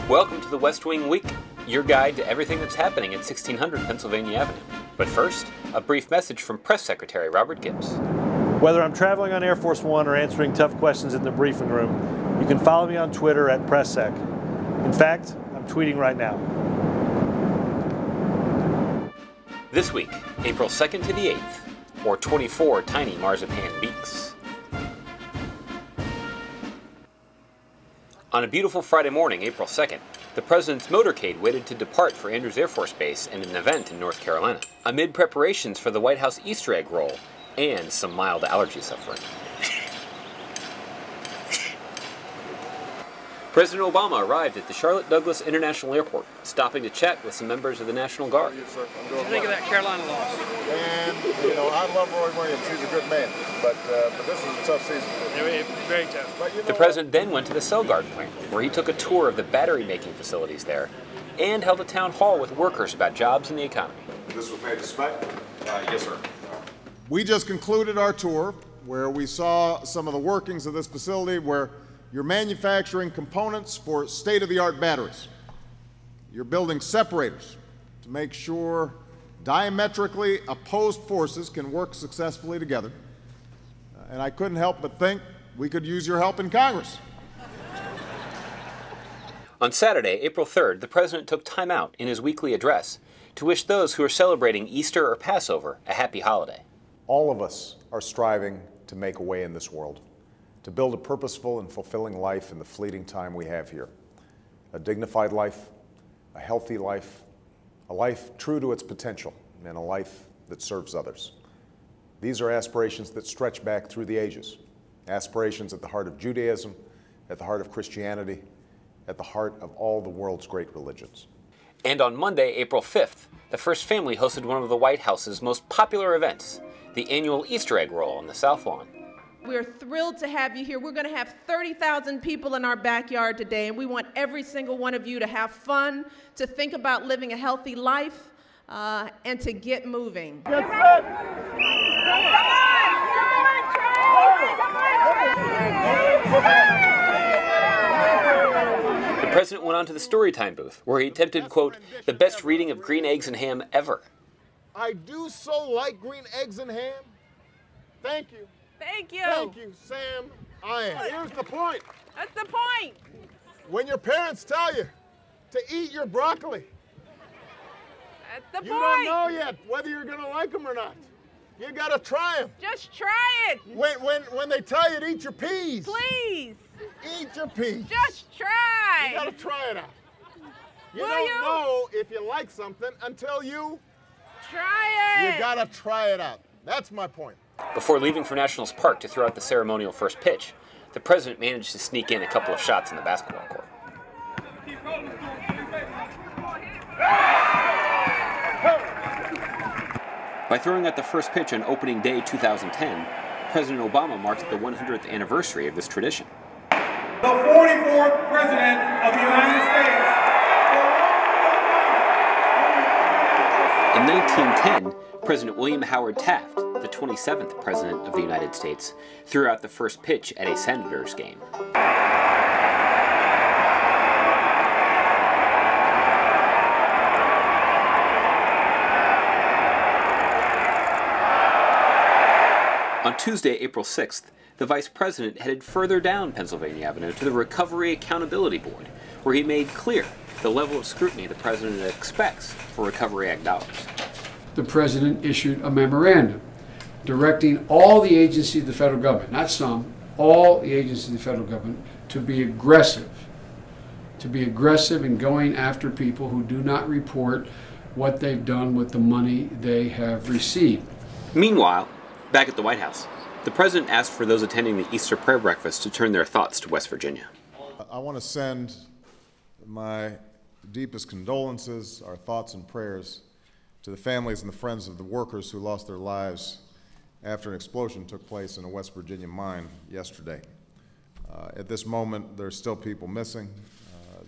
Welcome to the West Wing Week, your guide to everything that's happening at 1600 Pennsylvania Avenue. But first, a brief message from Press Secretary Robert Gibbs. Whether I'm traveling on Air Force One or answering tough questions in the briefing room, you can follow me on Twitter at PressSec. In fact, I'm tweeting right now. This week, April 2nd to the 8th, or 24 tiny Marzipan Beaks. On a beautiful Friday morning, April 2nd, the President's motorcade waited to depart for Andrews Air Force Base and an event in North Carolina, amid preparations for the White House Easter egg roll and some mild allergy suffering. President Obama arrived at the Charlotte Douglas International Airport, stopping to chat with some members of the National Guard. What do you think of that Carolina loss? And, I love Roy Williams. He's a good man. But this is a tough season. Very tough. But The President then went to the Celgard plant, where he took a tour of the battery-making facilities there and held a town hall with workers about jobs and the economy. This was paid to spec? Yes, sir. We just concluded our tour where we saw some of the workings of this facility where you're manufacturing components for state-of-the-art batteries. You're building separators to make sure diametrically opposed forces can work successfully together. And I couldn't help but think we could use your help in Congress. On Saturday, April 3rd, the President took time out in his weekly address to wish those who are celebrating Easter or Passover a happy holiday. All of us are striving to make a way in this world, to build a purposeful and fulfilling life in the fleeting time we have here. A dignified life, a healthy life, a life true to its potential, and a life that serves others. These are aspirations that stretch back through the ages, aspirations at the heart of Judaism, at the heart of Christianity, at the heart of all the world's great religions. And on Monday, April 5th, the First Family hosted one of the White House's most popular events, the annual Easter egg roll on the South Lawn. We're thrilled to have you here. We're going to have 30,000 people in our backyard today, and we want every single one of you to have fun, to think about living a healthy life, and to get moving. The President went on to the Storytime booth, where he attempted, quote, the best reading of Green Eggs and Ham ever. I do so like green eggs and ham. Thank you. Thank you. Thank you, Sam. Here's the point. That's the point. When your parents tell you to eat your broccoli, That's the you don't know yet whether you're going to like them or not. You got to try them. Just try it. When they tell you to eat your peas, Please. eat your peas. Just try. You got to try it out. You Will don't you? know if you like something until you Try it. got to try it out. That's my point. Before leaving for Nationals Park to throw out the ceremonial first pitch, the President managed to sneak in a couple of shots in the basketball court. By throwing out the first pitch on opening day 2010, President Obama marked the 100th anniversary of this tradition. The 44th President of the United States. In 1910, President William Howard Taft, the 27th President of the United States, threw out the first pitch at a Senators game. On Tuesday, April 6th, the Vice President headed further down Pennsylvania Avenue to the Recovery Accountability Board, where he made clear the level of scrutiny the President expects for Recovery Act dollars. The President issued a memorandum directing all the agencies of the federal government, not some, all the agencies of the federal government, to be aggressive in going after people who do not report what they've done with the money they have received. Meanwhile, back at the White House, the President asked for those attending the Easter prayer breakfast to turn their thoughts to West Virginia. I want to send my deepest condolences, our thoughts and prayers to the families and the friends of the workers who lost their lives after an explosion took place in a West Virginia mine yesterday. At this moment, there are still people missing.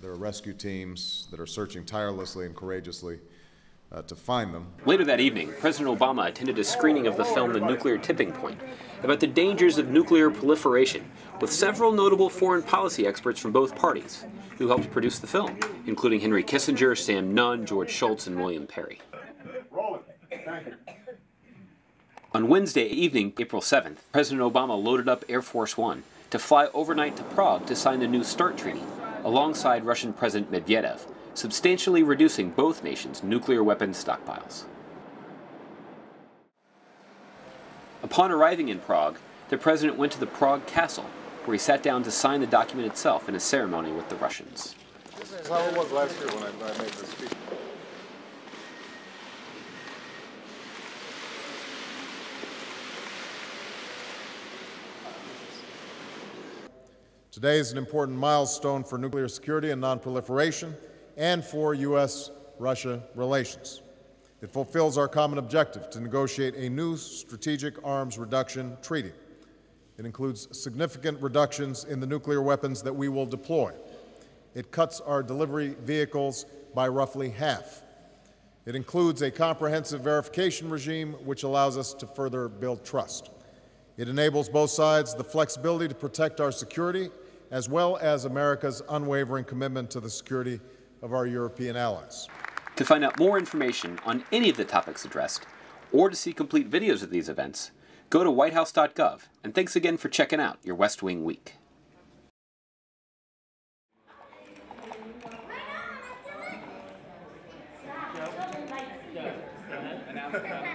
There are rescue teams that are searching tirelessly and courageously to find them. Later that evening, President Obama attended a screening of the film The Nuclear Tipping Point, about the dangers of nuclear proliferation, with several notable foreign policy experts from both parties who helped produce the film, including Henry Kissinger, Sam Nunn, George Shultz, and William Perry. On Wednesday evening, April 7th, President Obama loaded up Air Force One to fly overnight to Prague to sign the New START treaty, alongside Russian President Medvedev, substantially reducing both nations' nuclear weapons stockpiles. Upon arriving in Prague, the president went to the Prague Castle, where he sat down to sign the document itself in a ceremony with the Russians. This is how it was last year when I made this speech. Today is an important milestone for nuclear security and nonproliferation and for U.S.-Russia relations. It fulfills our common objective to negotiate a new strategic arms reduction treaty. It includes significant reductions in the nuclear weapons that we will deploy. It cuts our delivery vehicles by roughly half. It includes a comprehensive verification regime which allows us to further build trust. It enables both sides the flexibility to protect our security as well as America's unwavering commitment to the security of our European allies. To find out more information on any of the topics addressed, or to see complete videos of these events, go to whitehouse.gov, and thanks again for checking out your West Wing Week. Announcement.